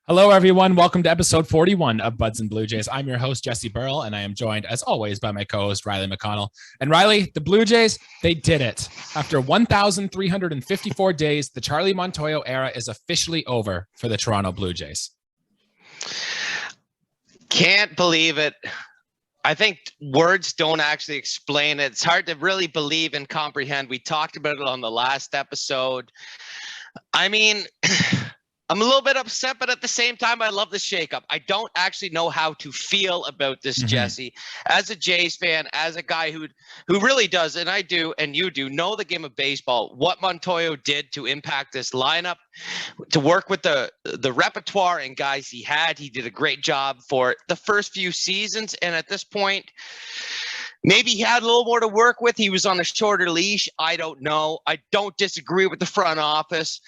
Hello, everyone. Welcome to episode 41 of Buds and Blue Jays. I'm your host, Jesse Burrell, and I am joined, as always, by my co-host, Riley McConnell. And Riley, the Blue Jays, they did it. After 1,354 days, the Charlie Montoyo era is officially over for the Toronto Blue Jays. Can't believe it. I think words don't actually explain it. It's hard to really believe and comprehend. We talked about it on the last episode. I mean, I'm a little bit upset, but at the same time, I love the shakeup. I don't actually know how to feel about this, Jesse. As a Jays fan, as a guy who really does, and I do, and you do, know the game of baseball, what Montoyo did to impact this lineup, to work with the repertoire and guys he had. He did a great job for the first few seasons, and at this point, maybe he had a little more to work with. He was on a shorter leash. I don't know. I don't disagree with the front office.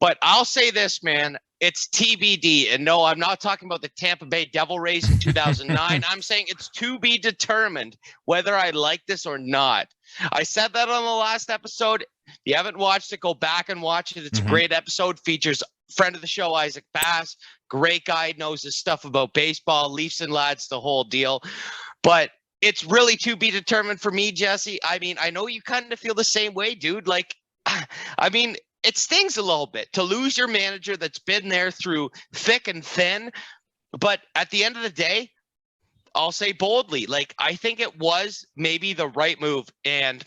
But I'll say this, man, it's TBD. And no, I'm not talking about the Tampa Bay Devil Rays in 2009. I'm saying it's to be determined whether I like this or not. I said that on the last episode. If you haven't watched it, go back and watch it. It's a great episode. Features friend of the show, Isaac Bass. Great guy, knows his stuff about baseball, Leafs and lads, the whole deal. But it's really to be determined for me, Jesse. I mean, I know you kind of feel the same way, dude. Like, I mean, it stings a little bit to lose your manager that's been there through thick and thin. But at the end of the day, I'll say boldly, like, I think it was maybe the right move. And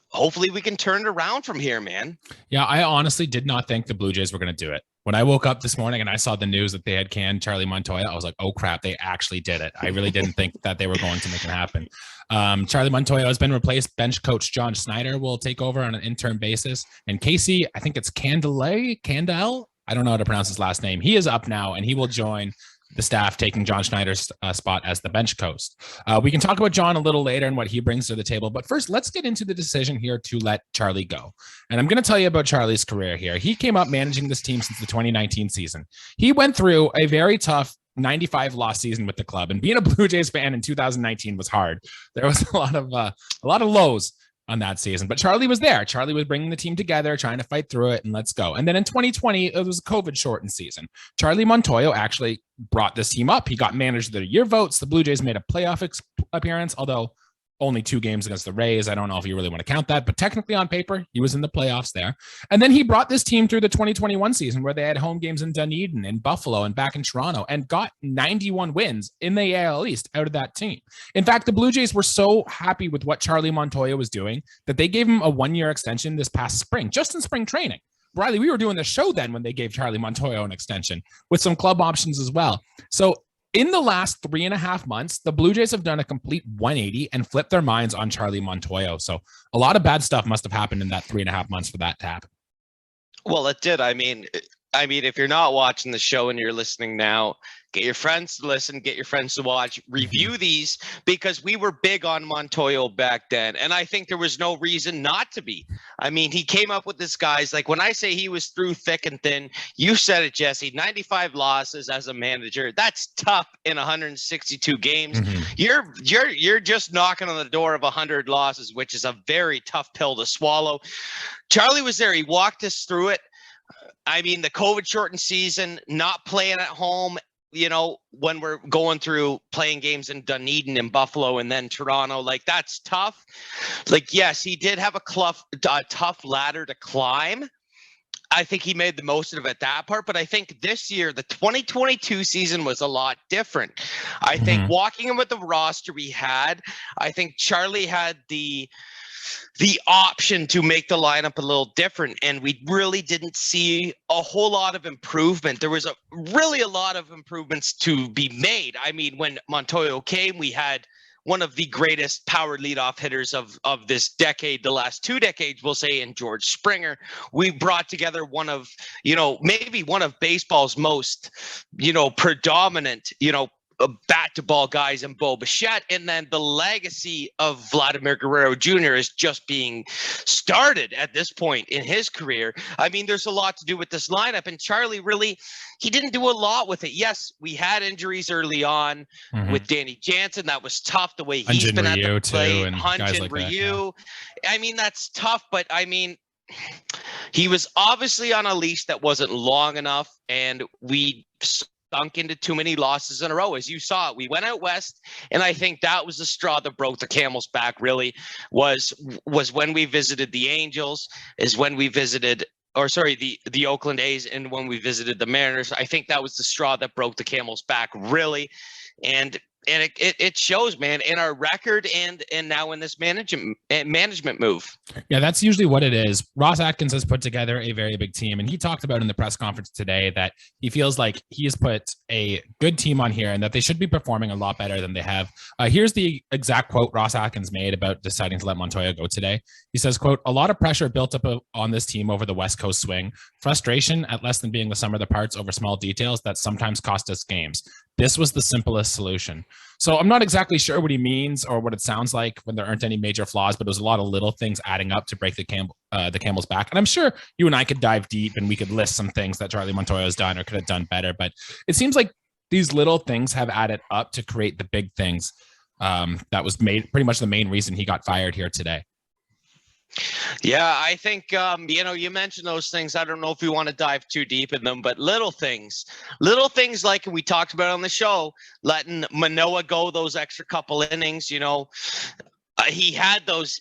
hopefully we can turn it around from here, man. Yeah, I honestly did not think the Blue Jays were going to do it. When I woke up this morning and I saw the news that they had canned Charlie Montoyo, I was like, oh, crap, they actually did it. I really didn't think that they were going to make it happen. Charlie Montoyo has been replaced. Bench coach John Schneider will take over on an interim basis. And Casey, I think it's Candel. I don't know how to pronounce his last name. He is up now, and he will join the staff, taking John Schneider's spot as the bench coach. We can talk about John a little later and what he brings to the table. But first, let's get into the decision here to let Charlie go. And I'm going to tell you about Charlie's career here. He came up managing this team since the 2019 season. He went through a very tough 95 loss season with the club, and being a Blue Jays fan in 2019 was hard. There was a lot of lows on that season, but Charlie was there. Charlie was bringing the team together, trying to fight through it, and let's go. And then in 2020, it was a COVID shortened season. Charlie Montoyo actually brought this team up. He got manager of the year votes. The Blue Jays made a playoff appearance, although only 2 games against the Rays. I don't know if you really want to count that, but technically on paper, he was in the playoffs there. And then he brought this team through the 2021 season where they had home games in Dunedin, in Buffalo, and back in Toronto, and got 91 wins in the AL East out of that team. In fact, the Blue Jays were so happy with what Charlie Montoyo was doing that they gave him a 1-year extension this past spring, just in spring training. Riley, we were doing the show then when they gave Charlie Montoyo an extension with some club options as well. So in the last 3.5 months, the Blue Jays have done a complete 180 and flipped their minds on Charlie Montoyo. So a lot of bad stuff must have happened in that 3.5 months for that to happen. Well, it did. I mean, if you're not watching the show and you're listening now, get your friends to listen, get your friends to watch, review these, because we were big on Montoyo back then. And I think there was no reason not to be. I mean, he came up with this guy's, like, when I say he was through thick and thin, you said it, Jesse, 95 losses as a manager. That's tough in 162 games. You're just knocking on the door of 100 losses, which is a very tough pill to swallow. Charlie was there. He walked us through it. I mean, the COVID shortened season, not playing at home, you know, when we're going through playing games in Dunedin and Buffalo and then Toronto, like, that's tough. Like, yes, he did have a tough ladder to climb. I think he made the most of it, that part. But I think this year, the 2022 season was a lot different. I think walking in with the roster we had, I think Charlie had the option to make the lineup a little different, and we really didn't see a whole lot of improvement. There was really a lot of improvements to be made. I mean, when Montoyo came, we had one of the greatest power leadoff hitters of this decade, the last 2 decades, we'll say, in George Springer. We brought together one of, maybe one of baseball's most, predominant, bat-to-ball guys in Bo Bichette, and then the legacy of Vladimir Guerrero Jr. is just being started at this point in his career. I mean, there's a lot to do with this lineup, and Charlie really, he didn't do a lot with it. Yes, we had injuries early on with Danny Jansen. That was tough, the way he's been at the plate. And Hunt guys and like Ryu. that, yeah. I mean, that's tough, but I mean, He was obviously on a leash that wasn't long enough, and we sunk into too many losses in a row. As you saw, we went out west, and I think that was the straw that broke the camel's back. Really, was when we visited the Angels, is when we visited. Or sorry, the Oakland A's, and when we visited the Mariners. I think that was the straw that broke the camel's back, really. And it shows, man, in our record and now in this management move. Yeah, that's usually what it is. Ross Atkins has put together a very big team, and he talked about in the press conference today that he feels like he has put a good team on here and that they should be performing a lot better than they have. Here's the exact quote Ross Atkins made about deciding to let Montoyo go today. He says, quote, "A lot of pressure built up on this team over the West Coast swing, frustration at less than being the sum of the parts over small details that sometimes cost us games. This was the simplest solution." So I'm not exactly sure what he means or what it sounds like when there aren't any major flaws, but it was a lot of little things adding up to break the camel's back. And I'm sure you and I could dive deep and we could list some things that Charlie Montoyo has done or could have done better. But it seems like these little things have added up to create the big things. That was pretty much the main reason he got fired here today. Yeah, I think, you mentioned those things. I don't know if you want to dive too deep in them, but little things like we talked about on the show, letting Manoah go those extra couple innings, he had those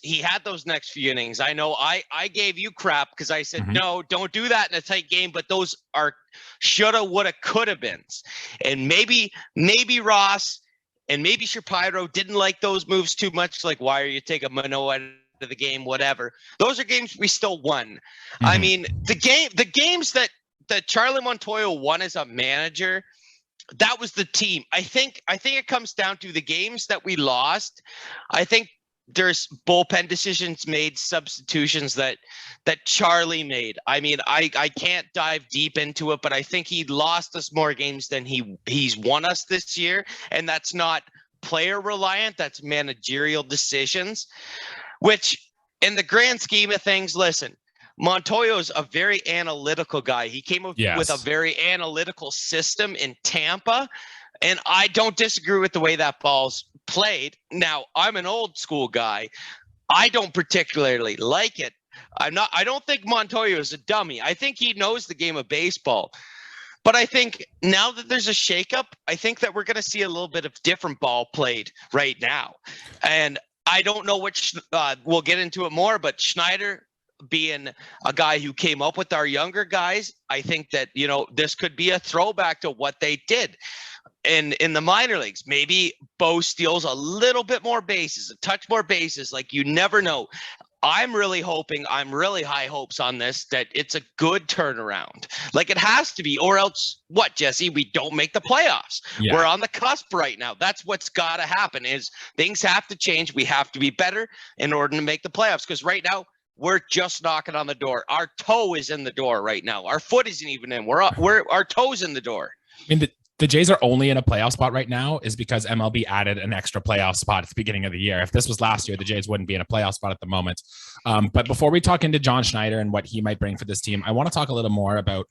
next few innings. I know I gave you crap because I said, no, don't do that in a tight game, but those are shoulda, woulda, coulda beens. And maybe Ross and maybe Shapiro didn't like those moves too much. Like, why are you taking Manoah out of the game, whatever. Those are games we still won. I mean, the games that Charlie Montoyo won as a manager, that was the team. I think it comes down to the games that we lost. I think there's bullpen decisions made, substitutions that Charlie made. I mean, I can't dive deep into it, but I think he lost us more games than he's won us this year, and that's not player reliant, that's managerial decisions. Which, in the grand scheme of things, listen, Montoyo's a very analytical guy. He came up with a very analytical system in Tampa, and I don't disagree with the way that ball's played. Now, I'm an old school guy. I don't particularly like it. I don't think Montoyo is a dummy. I think he knows the game of baseball. But I think now that there's a shakeup, I think that we're going to see a little bit of different ball played right now. And I don't know which we'll get into it more, but Schneider being a guy who came up with our younger guys, I think that, this could be a throwback to what they did in the minor leagues. Maybe Bo steals a little bit more bases, a touch more bases. Like, you never know. I'm really high hopes on this, that it's a good turnaround. Like, it has to be, or else what, Jesse? We don't make the playoffs. Yeah. We're on the cusp right now. That's what's got to happen, is things have to change. We have to be better in order to make the playoffs, because right now we're just knocking on the door. Our toe is in the door right now. Our foot isn't even in. Our toe's in the door. I mean, the Jays are only in a playoff spot right now is because MLB added an extra playoff spot at the beginning of the year. If this was last year, the Jays wouldn't be in a playoff spot at the moment. But before we talk into John Schneider and what he might bring for this team, I want to talk a little more about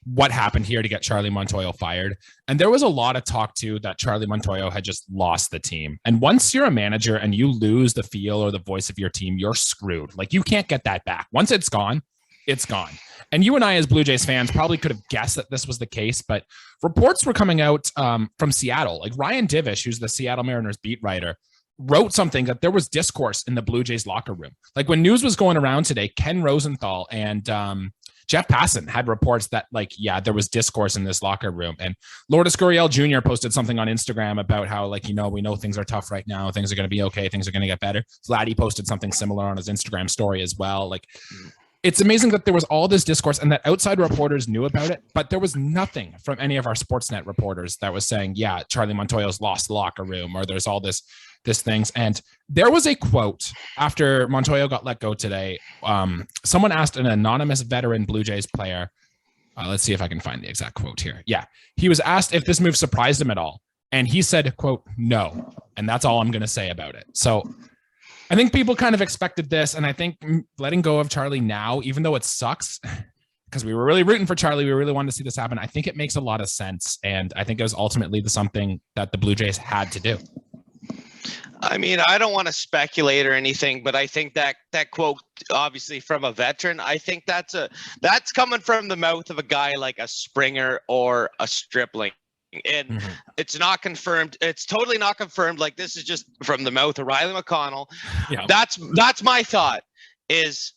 what happened here to get Charlie Montoyo fired. And there was a lot of talk too that Charlie Montoyo had just lost the team. And once you're a manager and you lose the feel or the voice of your team, you're screwed. Like, you can't get that back. Once it's gone, it's gone. And you and I, as Blue Jays fans, probably could have guessed that this was the case, but reports were coming out from Seattle. Like, Ryan Divish, who's the Seattle Mariners beat writer, wrote something that there was discourse in the Blue Jays locker room. Like, when news was going around today, Ken Rosenthal and Jeff Passan had reports that, there was discourse in this locker room. And Lourdes Gurriel Jr. posted something on Instagram about how, we know things are tough right now. Things are going to be okay. Things are going to get better. Vladdy posted something similar on his Instagram story as well. It's amazing that there was all this discourse and that outside reporters knew about it, but there was nothing from any of our Sportsnet reporters that was saying, Charlie Montoyo's lost the locker room, or there's all this things. And there was a quote after Montoyo got let go today. Someone asked an anonymous veteran Blue Jays player, let's see if I can find the exact quote here. Yeah. He was asked if this move surprised him at all. And he said, quote, "No." And that's all I'm going to say about it. So I think people kind of expected this, and I think letting go of Charlie now, even though it sucks, because we were really rooting for Charlie, we really wanted to see this happen, I think it makes a lot of sense, and I think it was ultimately something that the Blue Jays had to do. I mean, I don't want to speculate or anything, but I think that quote, obviously from a veteran, I think that's coming from the mouth of a guy like a Springer or a Stripling. And it's not confirmed. It's totally not confirmed. Like, this is just from the mouth of Riley McConnell. Yeah. That's my thought. Is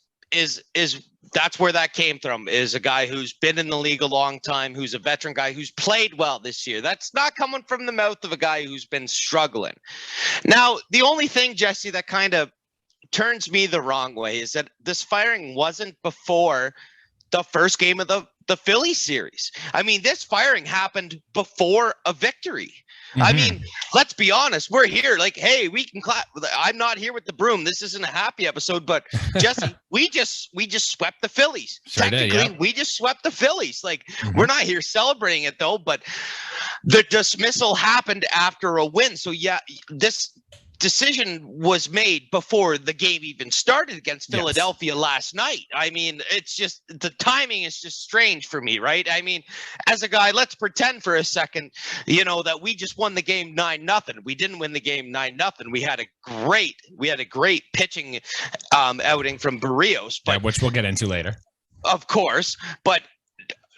that's where that came from, is a guy who's been in the league a long time, who's a veteran guy, who's played well this year. That's not coming from the mouth of a guy who's been struggling. Now, the only thing, Jesse, that kind of turns me the wrong way is that this firing wasn't before the first game of the Phillies series. I mean, this firing happened before a victory. I mean, let's be honest. We're here like, hey, we can clap. I'm not here with the broom. This isn't a happy episode, but Jesse, we just swept the Phillies. Sure Technically, we just swept the Phillies. Like, we're not here celebrating it though, but the dismissal happened after a win. So yeah, this decision was made before the game even started against Philadelphia last night. I mean, it's just, the timing is just strange for me, right? I mean, as a guy, let's pretend for a second, that we just won the game 9-0. We didn't win the game 9-0. We had a great pitching outing from Berrios, but which we'll get into later. Of course, but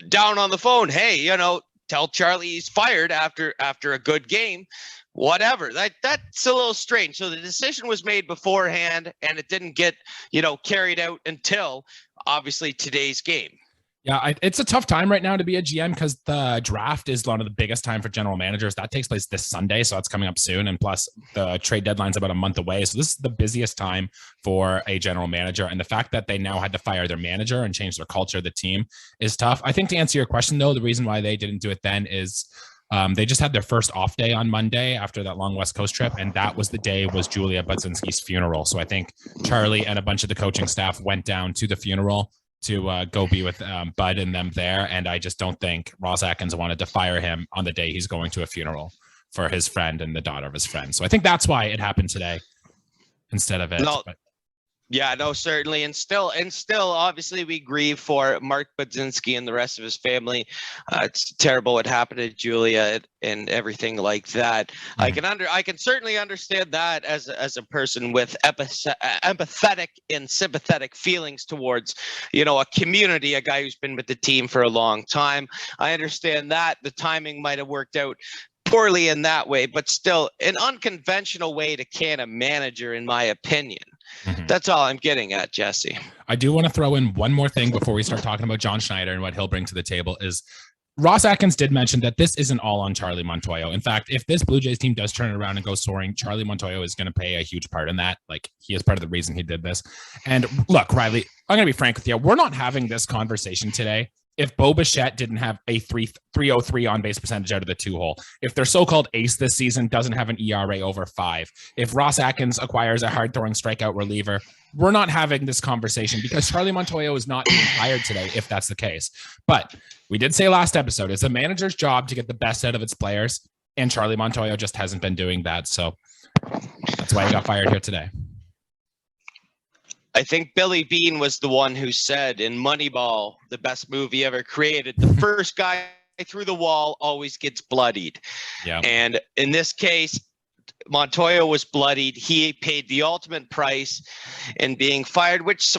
down on the phone, hey, tell Charlie he's fired after a good game. Whatever. That's a little strange. So the decision was made beforehand, and it didn't get, carried out until obviously today's game. Yeah, it's a tough time right now to be a GM because the draft is one of the biggest time for general managers. That takes place this Sunday, so it's coming up soon. And plus, the trade deadline's about a month away. So this is the busiest time for a general manager. And the fact that they now had to fire their manager and change their culture of the team is tough. I think to answer your question, though, the reason why they didn't do it then is they just had their first off day on Monday after that long West Coast trip, and that was the day was Julia Budzinski's funeral. So I think Charlie and a bunch of the coaching staff went down to the funeral to go be with Bud and them there, and I just don't think Ross Atkins wanted to fire him on the day he's going to a funeral for his friend and the daughter of his friend. So I think that's why it happened today instead of it. No. Yeah, no, certainly. And still, obviously, we grieve for Mark Budzinski and the rest of his family. It's terrible what happened to Julia and everything like that. I can certainly understand that as a person with empathetic and sympathetic feelings towards, a community, a guy who's been with the team for a long time. I understand that the timing might have worked out poorly in that way, but still an unconventional way to can a manager, in my opinion. That's all I'm getting at, Jesse. I do want to throw in one more thing before we start talking about John Schneider and what he'll bring to the table is Ross Atkins did mention that this isn't all on Charlie Montoyo. In fact, if this Blue Jays team does turn it around and go soaring, Charlie Montoyo is going to play a huge part in that. Like, he is part of the reason he did this. And look, Riley, I'm going to be frank with you. We're not having this conversation today if Bo Bichette didn't have a 303 on base percentage out of the 2-hole, if their so-called ace this season doesn't have an ERA over 5, if Ross Atkins acquires a hard-throwing strikeout reliever, we're not having this conversation because Charlie Montoyo is not being hired today, if that's the case. But we did say last episode, it's a manager's job to get the best out of its players, and Charlie Montoyo just hasn't been doing that. So that's why he got fired here today. I think Billy Beane was the one who said in Moneyball, the best movie ever created, the first guy through the wall always gets bloodied. Yeah. And in this case, Montoyo was bloodied. He paid the ultimate price in being fired, which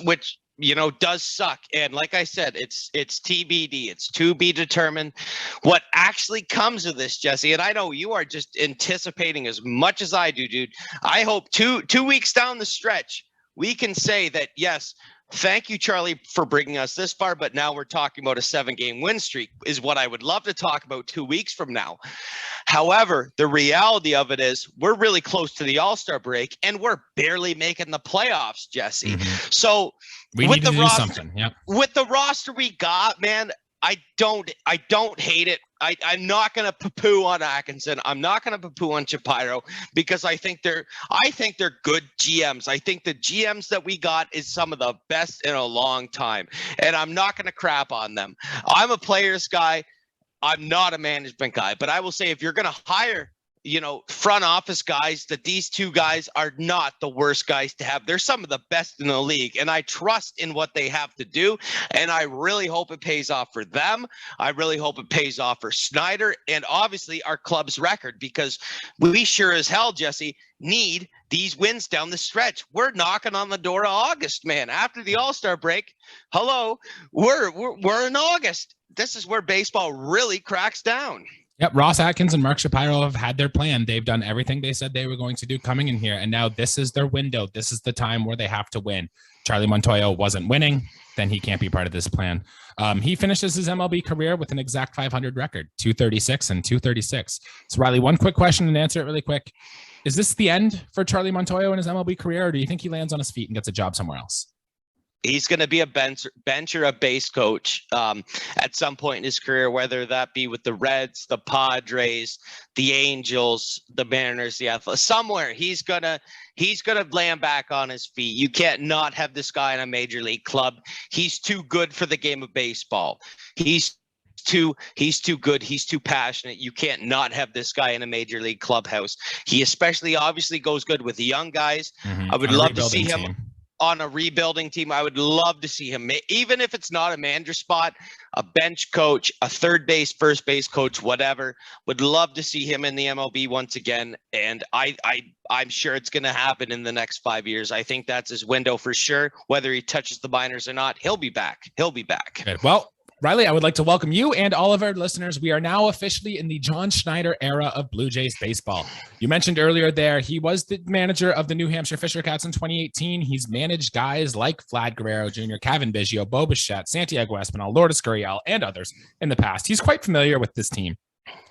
does suck. And like I said, it's TBD. It's to be determined what actually comes of this, Jesse. And I know you are just anticipating as much as I do, dude. I hope two weeks down the stretch, we can say that, yes, thank you, Charlie, for bringing us this far, but now we're talking about a 7-game win streak is what I would love to talk about 2 weeks from now. However, the reality of it is we're really close to the All-Star break, and we're barely making the playoffs, Jesse. So we need to do something. Yep. With the roster we got, man, I don't hate it. I'm not going to poo-poo on Atkinson. I'm not going to poo-poo on Shapiro because I think they're good GMs. I think the GMs that we got is some of the best in a long time, and I'm not going to crap on them. I'm a players guy. I'm not a management guy, but I will say if you're going to hire, front office guys, that these two guys are not the worst guys to have. They're some of the best in the league, and I trust in what they have to do, and I really hope it pays off for them. I really hope it pays off for Schneider and obviously our club's record, because we sure as hell, Jesse, need these wins down the stretch. We're knocking on the door of August, man. After the All-Star break, hello, we're in August. This is where baseball really cracks down. Yep, Ross Atkins and Mark Shapiro have had their plan. They've done everything they said they were going to do coming in here, and now this is their window. This is the time where they have to win. Charlie Montoyo wasn't winning, then he can't be part of this plan. He finishes his MLB career with an exact 500 record, 236 and 236. So, Riley, one quick question and answer it really quick. Is this the end for Charlie Montoyo in his MLB career, or do you think he lands on his feet and gets a job somewhere else? He's going to be a bench or a base coach at some point in his career, whether that be with the Reds, the Padres, the Angels, the Mariners, the Athletics. Somewhere he's gonna land back on his feet. You can't not have this guy in a major league club. He's too good for the game of baseball. He's too good. He's too passionate. You can't not have this guy in a major league clubhouse. He especially obviously goes good with the young guys. I would love to see him on a rebuilding team. I would love to see him, even if it's not a manager spot, a bench coach, a third base, first base coach, whatever. Would love to see him in the MLB once again. And I'm sure it's going to happen in the next 5 years. I think that's his window for sure. Whether he touches the minors or not, he'll be back. He'll be back. Good. Well, Riley, I would like to welcome you and all of our listeners. We are now officially in the John Schneider era of Blue Jays baseball. You mentioned earlier there, he was the manager of the New Hampshire Fisher Cats in 2018. He's managed guys like Vlad Guerrero Jr., Kevin Biggio, Bo Bichette, Santiago Espinal, Lourdes Gurriel, and others in the past. He's quite familiar with this team.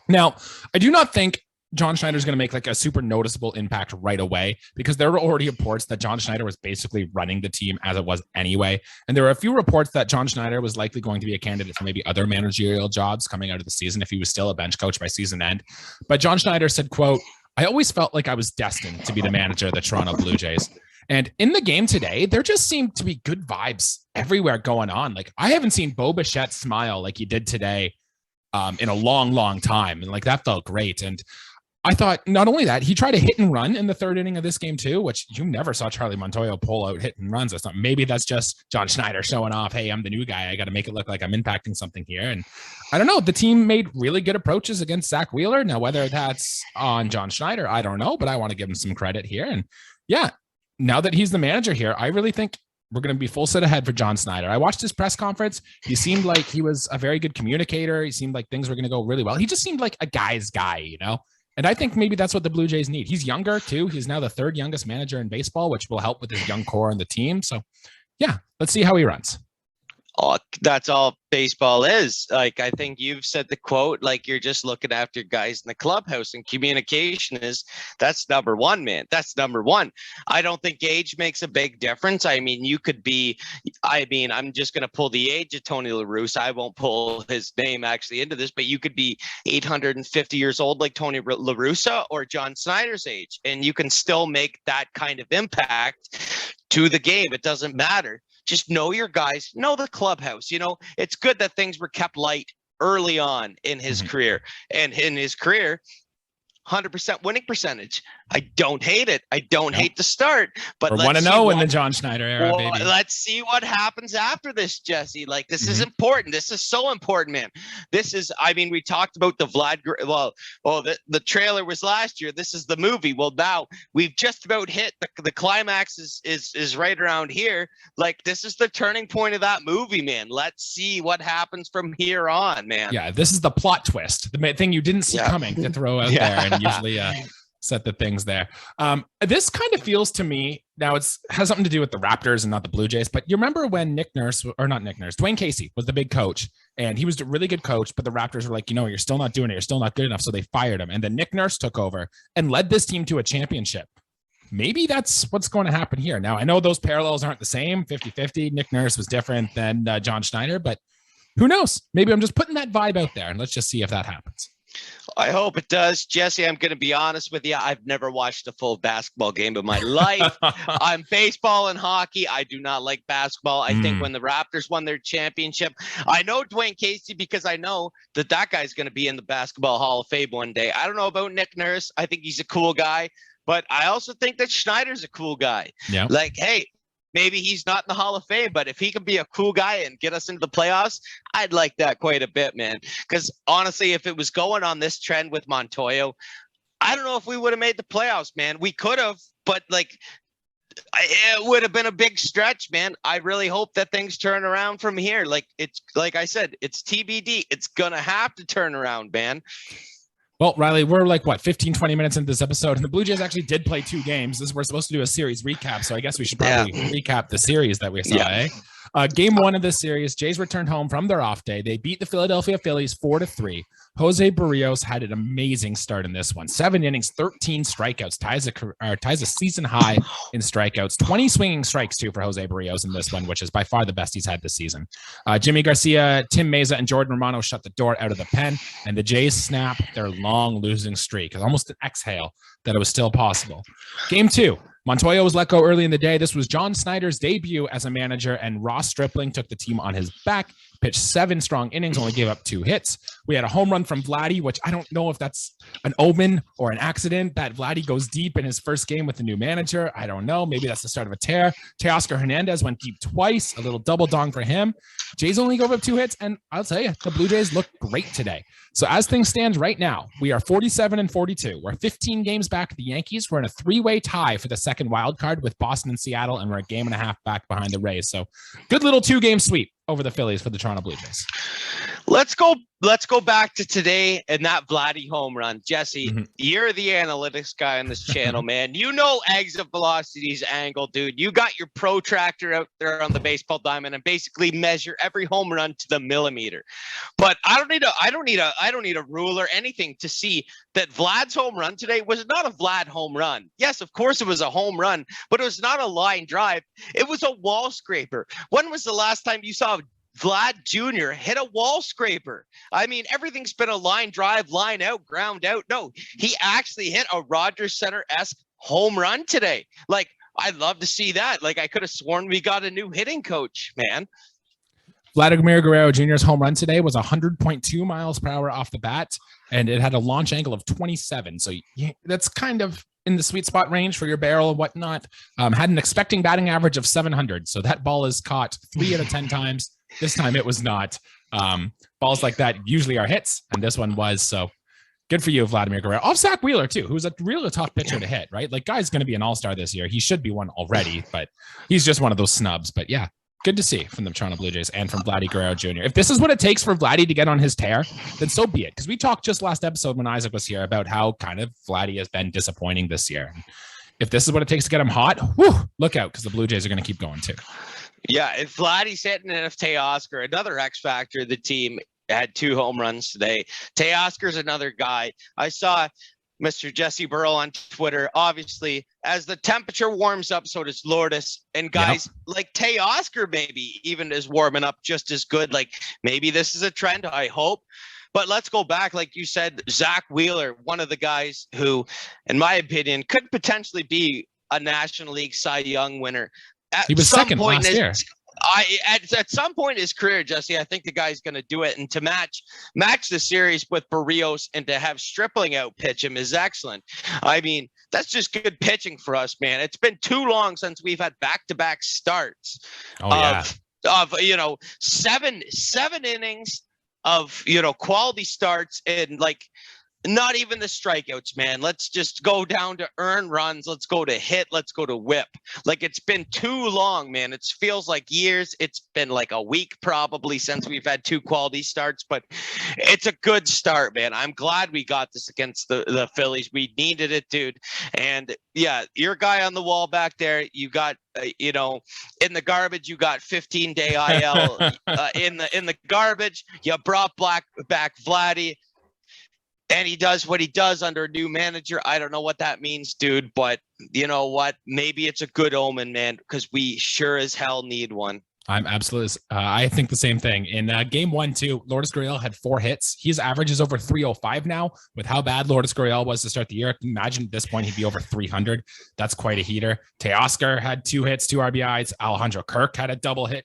Now, I do not think John Schneider is going to make like a super noticeable impact right away, because there were already reports that John Schneider was basically running the team as it was anyway. And there were a few reports that John Schneider was likely going to be a candidate for maybe other managerial jobs coming out of the season if he was still a bench coach by season end. But John Schneider said, quote, "I always felt like I was destined to be the manager of the Toronto Blue Jays." And in the game today, there just seemed to be good vibes everywhere going on. Like, I haven't seen Bo Bichette smile like he did today in a long, long time. And like, that felt great. And I thought not only that, he tried a hit and run in the third inning of this game too, which you never saw Charlie Montoyo pull out hit and runs. Maybe that's just John Schneider showing off, hey, I'm the new guy. I got to make it look like I'm impacting something here. And I don't know, the team made really good approaches against Zach Wheeler. Now, whether that's on John Schneider, I don't know, but I want to give him some credit here. And yeah, now that he's the manager here, I really think we're going to be full set ahead for John Schneider. I watched his press conference. He seemed like he was a very good communicator. He seemed like things were going to go really well. He just seemed like a guy's guy, you know? And I think maybe that's what the Blue Jays need. He's younger too. He's now the third youngest manager in baseball, which will help with his young core on the team. So yeah, let's see how he runs. Oh, that's all baseball is. Like, I think you've said the quote, like, you're just looking after guys in the clubhouse, and communication that's number one, man. That's number one. I don't think age makes a big difference. I mean, I'm just going to pull the age of Tony La Russa. I won't pull his name actually into this, but you could be 850 years old like Tony La Russa or John Schneider's age, and you can still make that kind of impact to the game. It doesn't matter. Just know your guys, know the clubhouse. You know, it's good that things were kept light early on in his career. And in his career, 100% winning percentage. I don't hate it. I don't hate the start. But we're 1-0 in the John Schneider era, baby. Let's see what happens after this, Jesse. Like, this is important. This is so important, man. This is, I mean, we talked about the the trailer was last year. This is the movie. Well, now we've just about hit the climax is right around here. Like, this is the turning point of that movie, man. Let's see what happens from here on, man. Yeah, this is the plot twist, the thing you didn't see coming to throw out there, and usually set the things there. This kind of feels to me, now has something to do with the Raptors and not the Blue Jays, but you remember when Dwayne Casey was the big coach, and he was a really good coach, but the Raptors were like, you're still not doing it. You're still not good enough. So they fired him. And then Nick Nurse took over and led this team to a championship. Maybe that's what's going to happen here. Now, I know those parallels aren't the same, 50-50. Nick Nurse was different than John Schneider, but who knows? Maybe I'm just putting that vibe out there, and let's just see if that happens. I hope it does. Jesse, I'm going to be honest with you. I've never watched a full basketball game in my life. I'm baseball and hockey. I do not like basketball. I think when the Raptors won their championship, I know Dwayne Casey because I know that guy's going to be in the Basketball Hall of Fame one day. I don't know about Nick Nurse. I think he's a cool guy, but I also think that Schneider's a cool guy. Yeah. Like, hey, maybe he's not in the Hall of Fame, but if he can be a cool guy and get us into the playoffs, I'd like that quite a bit, man. Because honestly, if it was going on this trend with Montoyo, I don't know if we would have made the playoffs, man. We could have, but like, it would have been a big stretch, man. I really hope that things turn around from here. Like I said, it's TBD. It's going to have to turn around, man. Well, Riley, we're like, 15, 20 minutes into this episode, and the Blue Jays actually did play 2 games. We're supposed to do a series recap, so I guess we should probably recap the series that we saw, eh? Game 1 of this series, Jays returned home from their off day. They beat the Philadelphia Phillies 4-3. Jose Berrios had an amazing start in this one. 7 innings, 13 strikeouts, ties a season high in strikeouts. 20 swinging strikes, too, for Jose Berrios in this one, which is by far the best he's had this season. Jimmy Garcia, Tim Meza, and Jordan Romano shut the door out of the pen, and the Jays snap their long losing streak. Almost an exhale that it was still possible. Game 2. Montoyo was let go early in the day. This was John Schneider's debut as a manager, and Ross Stripling took the team on his back, pitched 7 strong innings, only gave up 2 hits. We had a home run from Vladdy, which I don't know if that's an omen or an accident that Vladdy goes deep in his first game with the new manager. I don't know. Maybe that's the start of a tear. Teoscar Hernandez went deep twice, a little double dong for him. Jays only gave up 2 hits, and I'll tell you, the Blue Jays look great today. So as things stand right now, we are 47-42. We're 15 games back. The Yankees, we're in a 3-way tie for the second wild card with Boston and Seattle, and we're a game and a half back behind the Rays. So good little 2-game sweep over the Phillies for the Toronto Blue Jays. Let's go back to today and that Vladdy home run. Jesse, you're the analytics guy on this channel, man. You know exit velocity's angle, dude. You got your protractor out there on the baseball diamond and basically measure every home run to the millimeter. But I don't need a rule or anything to see that Vlad's home run today was not a Vlad home run. Yes, of course it was a home run, but it was not a line drive. It was a wall scraper. When was the last time you saw Vlad Jr. hit a wall scraper? I mean, everything's been a line drive, line out, ground out. No, he actually hit a Rogers Center-esque home run today. Like, I'd love to see that. Like, I could have sworn we got a new hitting coach, man. Vladimir Guerrero Jr.'s home run today was 100.2 miles per hour off the bat, and it had a launch angle of 27. So that's kind of in the sweet spot range for your barrel and whatnot. Had an expecting batting average of 700. So that ball is caught 3 out of 10 times. This time it was not. Balls like that usually are hits, and this one was. So good for you, Vladimir Guerrero. Off Zach Wheeler, too, who's a really tough pitcher to hit, right? Like, guy's going to be an all-star this year. He should be one already, but he's just one of those snubs. But yeah, good to see from the Toronto Blue Jays and from Vladdy Guerrero Jr. If this is what it takes for Vladdy to get on his tear, then so be it. Because we talked just last episode when Isaac was here about how kind of Vladdy has been disappointing this year. If this is what it takes to get him hot, look out, because the Blue Jays are going to keep going too. Yeah, if Vladdy's hitting and if Teoscar, another X factor of the team, had 2 home runs today. Teoscar's another guy. I saw Mr. Jesse Burrell on Twitter. Obviously, as the temperature warms up, so does Lourdes. And guys like Teoscar maybe even is warming up just as good. Like, maybe this is a trend, I hope. But let's go back, like you said, Zach Wheeler, one of the guys who, in my opinion, could potentially be a National League Cy Young winner. He was second last year. At some point in his career, Jesse, I think the guy's going to do it. And to match the series with Berrios and to have Stripling out pitch him is excellent. I mean, that's just good pitching for us, man. It's been too long since we've had back-to-back starts of 7 innings of, quality starts and like not even the strikeouts, man. Let's just go down to earn runs. Let's go to hit. Let's go to whip. Like, it's been too long, man. It feels like years. It's been like a week probably since we've had 2 quality starts, but it's a good start, man. I'm glad we got this against the Phillies. We needed it, dude. And yeah, your guy on the wall back there, you got, in the garbage, you got 15-day IL in the garbage. You brought back Vladdy. And he does what he does under a new manager. I don't know what that means, dude. But you know what? Maybe it's a good omen, man, because we sure as hell need one. I'm absolutely. I think the same thing. In game 1-2, Lourdes Gurriel had 4 hits. His average is over 305 now. With how bad Lourdes Gurriel was to start the year, imagine at this point he'd be over 300. That's quite a heater. Teoscar had 2 hits, 2 RBIs. Alejandro Kirk had a double hit.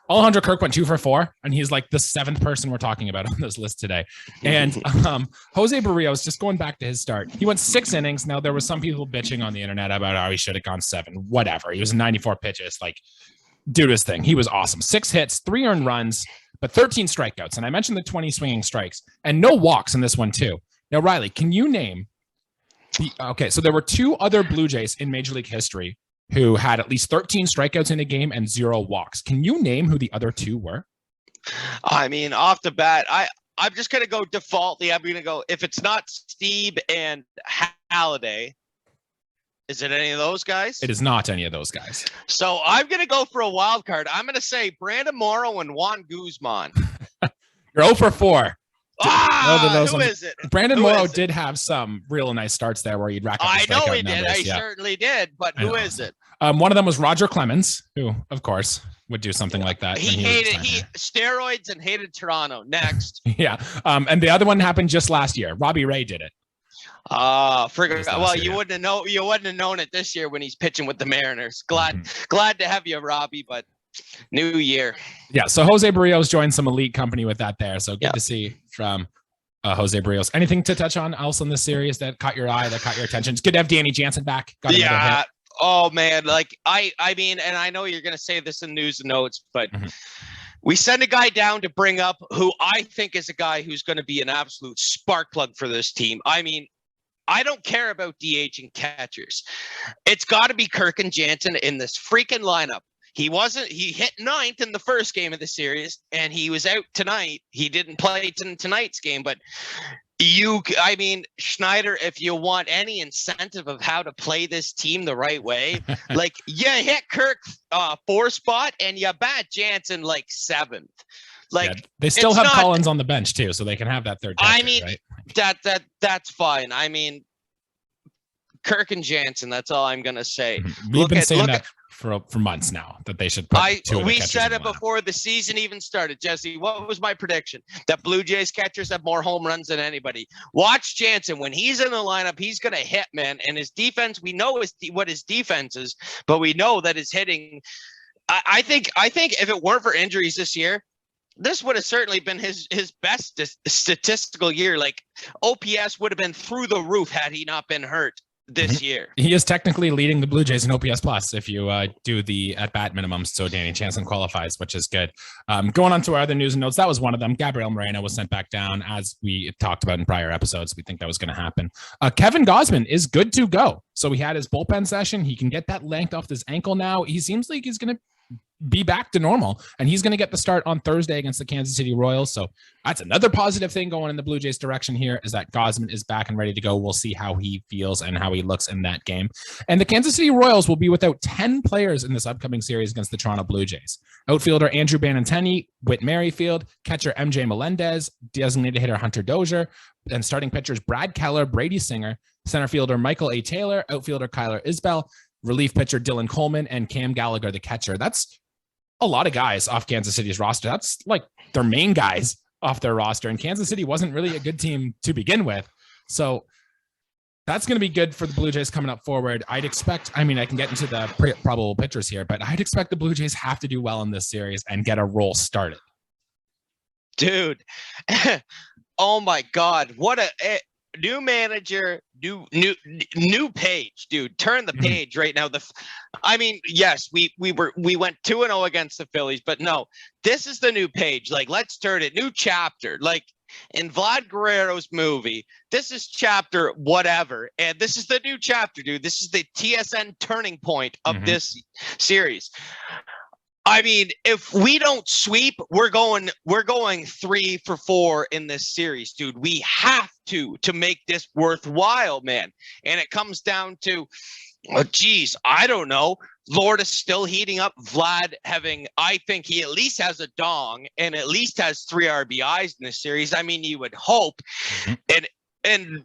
Alejandro Kirk went 2 for 4, and he's like the 7th person we're talking about on this list today. And Jose Berrios, just going back to his start, he went 6 innings. Now, there was some people bitching on the internet about how he should have gone 7. Whatever. He was 94 pitches. Do his thing. He was awesome. 6 hits, 3 earned runs, but 13 strikeouts. And I mentioned the 20 swinging strikes and no walks in this one too. Now, Riley, can you name so there were 2 other Blue Jays in Major League history who had at least 13 strikeouts in a game and 0 walks. Can you name who the other 2 were? I mean, off the bat, I'm just going to go defaultly. I'm going to go, if it's not Steve and Halladay, is it any of those guys? It is not any of those guys. So I'm going to go for a wild card. I'm going to say Brandon Morrow and Juan Guzman. You're 0 for 4. Who is it? Brandon Morrow did have some real nice starts there where he'd rack up the I know he numbers. did. I certainly did. But who is it? One of them was Roger Clemens, who, of course, would do something like that. He hated steroids and hated Toronto. Next. Yeah. And the other one happened just last year. Robbie Ray did it. Well, you wouldn't have known it this year when he's pitching with the Mariners. Glad to have you, Robbie, but new year. Yeah, so Jose Berrios joined some elite company with that there. So good to see from Jose Berrios. Anything to touch on else in this series that caught your eye, that caught your attention? It's good to have Danny Jansen back. Got another hit. Oh man, I mean, and I know you're gonna say this in news and notes, but we send a guy down to bring up who I think is a guy who's going to be an absolute spark plug for this team. I mean, I don't care about DH and catchers. It's got to be Kirk and Jansen in this freaking lineup. He hit 9th in the first game of the series, and he was out tonight. He didn't play in tonight's game, but Schneider, if you want any incentive of how to play this team the right way, you hit Kirk 4 spot and you bat Jansen 7th. They still have Collins on the bench too, so they can have that third. Catcher, right? That's fine. I mean, Kirk and Jansen. That's all I'm gonna say. We've been saying that for months now, that they should put 2 of the we catchers said in it the lineup. before the season even started. Jesse, what was my prediction? That Blue Jays catchers have more home runs than anybody. Watch Jansen. When he's in the lineup, he's gonna hit, man. And his defense, we know what his defense is, but we know that his hitting. I think if it weren't for injuries this year, this would have certainly been his best statistical year. OPS would have been through the roof had he not been hurt this year. He is technically leading the Blue Jays in OPS plus if you do the at-bat minimums, so Danny Jansen qualifies, which is good. Going on to our other news and notes, that was one of them. Gabriel Moreno was sent back down, as we talked about in prior episodes. We think that was going to happen. Kevin Gausman is good to go. So he had his bullpen session. He can get that length off his ankle now. He seems like he's going to be back to normal, and he's going to get the start on Thursday against the Kansas City Royals. So that's another positive thing going in the Blue Jays direction here, is that Gausman is back and ready to go. We'll see how he feels and how he looks in that game. And the Kansas City Royals will be without 10 players in this upcoming series against the Toronto Blue Jays. Outfielder Andrew Benintendi, Whit Merrifield, catcher MJ Melendez, designated hitter Hunter Dozier, and starting pitchers Brad Keller, Brady Singer, center fielder Michael A. Taylor, outfielder Kyler Isbell, relief pitcher Dylan Coleman, and Cam Gallagher, the catcher. That's a lot of guys off Kansas City's roster. That's their main guys off their roster. And Kansas City wasn't really a good team to begin with. So that's going to be good for the Blue Jays coming up forward. I'd expect, I can get into the probable pitchers here, but I'd expect the Blue Jays have to do well in this series and get a roll started. Dude. Oh my God. What a new manager, new page, dude. Turn the page right now. Yes, we went 2-0 against the Phillies, but no, this is the new page. Let's turn it, new chapter. In Vlad Guerrero's movie, this is chapter whatever, and this is the new chapter, dude. This is the TSN turning point of this series. If we don't sweep, we're going 3 for 4 in this series, dude. We have to make this worthwhile, man. And it comes down to, I don't know. Lourdes still heating up. Vlad I think he at least has a dong and at least has 3 RBIs in this series. You would hope. And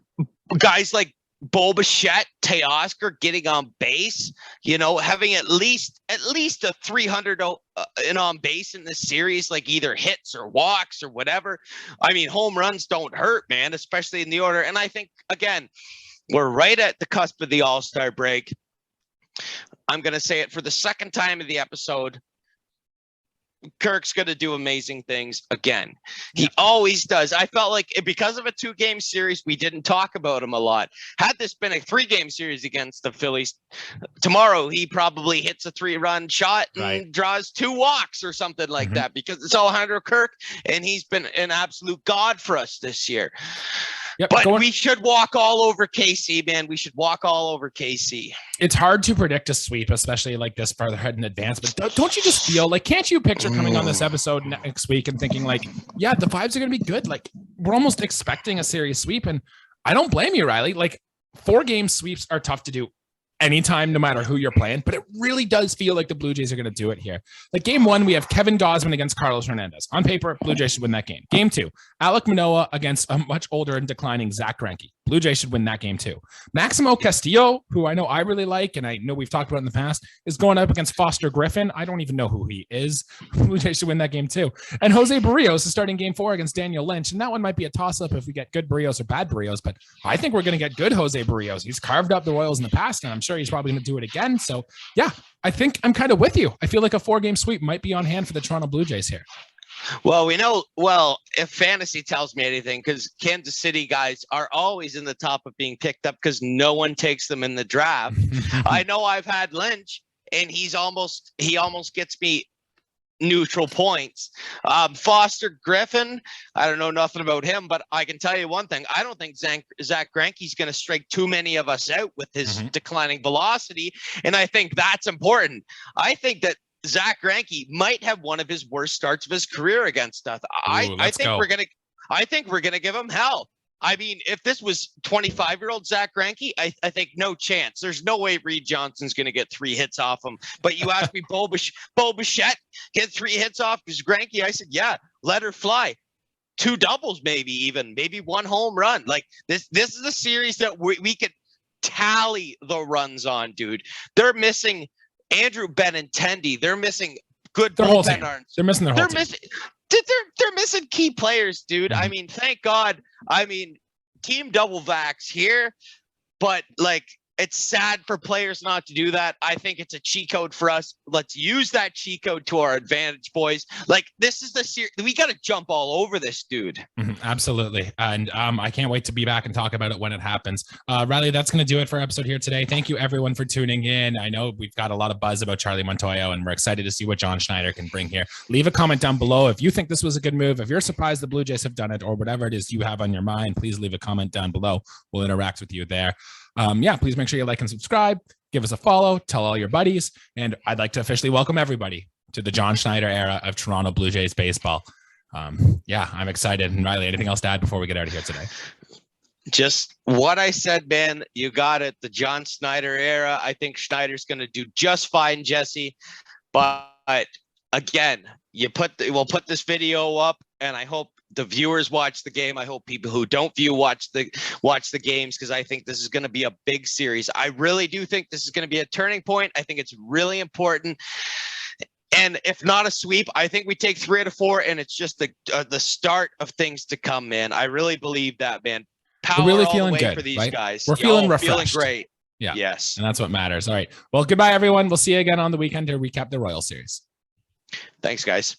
guys like Bo Bichette, Teoscar getting on base, having at least a 300 in on base in this series, like either hits or walks or whatever. I mean, home runs don't hurt, man, especially in the order. And I think, again, we're right at the cusp of the All-Star break. I'm going to say it for the second time of the episode. Kirk's going to do amazing things again. He always does. I felt like because of a 2-game series, we didn't talk about him a lot. Had this been a 3-game series against the Phillies, tomorrow he probably hits a 3-run shot and draws 2 walks or something like that, because it's Alejandro Kirk, and he's been an absolute god for us this year. Yep, but we should walk all over KC, man. We should walk all over KC. It's hard to predict a sweep, especially like this farther ahead in advance. But don't you just feel like, can't you picture coming on this episode next week and thinking like, yeah, the vibes are going to be good. Like, we're almost expecting a series sweep. And I don't blame you, Riley. Like, 4-game sweeps are tough to do anytime, no matter who you're playing, but it really does feel like the Blue Jays are going to do it here. Like game 1, we have Kevin Gausman against Carlos Hernandez. On paper, Blue Jays should win that game. Game 2, Alek Manoah against a much older and declining Zach Greinke. Blue Jays should win that game too. Maximo Castillo, who I know I really like, and I know we've talked about in the past, is going up against Foster Griffin. I don't even know who he is. Blue Jays should win that game too. And Jose Berrios is starting game 4 against Daniel Lynch. And that one might be a toss-up if we get good Berrios or bad Berrios, but I think we're going to get good Jose Berrios. He's carved up the Royals in the past, and I'm sure he's probably going to do it again. So yeah, I think I'm kind of with you. I feel like a 4-game sweep might be on hand for the Toronto Blue Jays here. Well, if fantasy tells me anything, because Kansas City guys are always in the top of being picked up because no one takes them in the draft. I know I've had Lynch, and he almost gets me neutral points. Foster Griffin, I don't know nothing about him, but I can tell you one thing. I don't think Zach Greinke's going to strike too many of us out with his declining velocity, and I think that's important. I think that Zach Greinke might have one of his worst starts of his career against us. I think we're gonna give him hell. I mean, if this was 25-year-old Zach Greinke, I think no chance. There's no way Reed Johnson's going to get 3 hits off him. But you asked me, Bo Bichette get 3 hits off because Greinke. I said, yeah, let her fly. 2 doubles, maybe 1 home run. Like this is a series that we could tally the runs on, dude. They're missing Andrew Benintendi. They're missing good bullpen arms. They're missing their whole team. They're missing key players, dude. I mean, thank God. I mean, team double vax here, but like, it's sad for players not to do that. I think it's a cheat code for us. Let's use that cheat code to our advantage, boys. Like, this is the series. We got to jump all over this, dude. Absolutely. And I can't wait to be back and talk about it when it happens. Riley, that's going to do it for our episode here today. Thank you, everyone, for tuning in. I know we've got a lot of buzz about Charlie Montoyo, and we're excited to see what John Schneider can bring here. Leave a comment down below if you think this was a good move. If you're surprised the Blue Jays have done it, or whatever it is you have on your mind, please leave a comment down below. We'll interact with you there. Please make sure you like and subscribe, give us a follow, tell all your buddies, and I'd like to officially welcome everybody to the John Schneider era of Toronto Blue Jays baseball. I'm excited. And Riley, anything else to add before we get out of here today? Just what I said, man. You got it. The John Schneider era. I think Schneider's going to do just fine, Jesse. But again, we'll put this video up, and I hope the viewers watch the game. I hope people who don't watch the games, because I think this is going to be a big series. I really do think this is going to be a turning point. I think it's really important. And if not a sweep, I think we take 3 out of 4, and it's just the start of things to come, man. I really believe that, man. Power We're really all feeling the way good for these right? guys. We're feeling refreshed. Feeling great. Yeah. Yes. And that's what matters. All right. Well, goodbye, everyone. We'll see you again on the weekend to recap the Royal Series. Thanks, guys.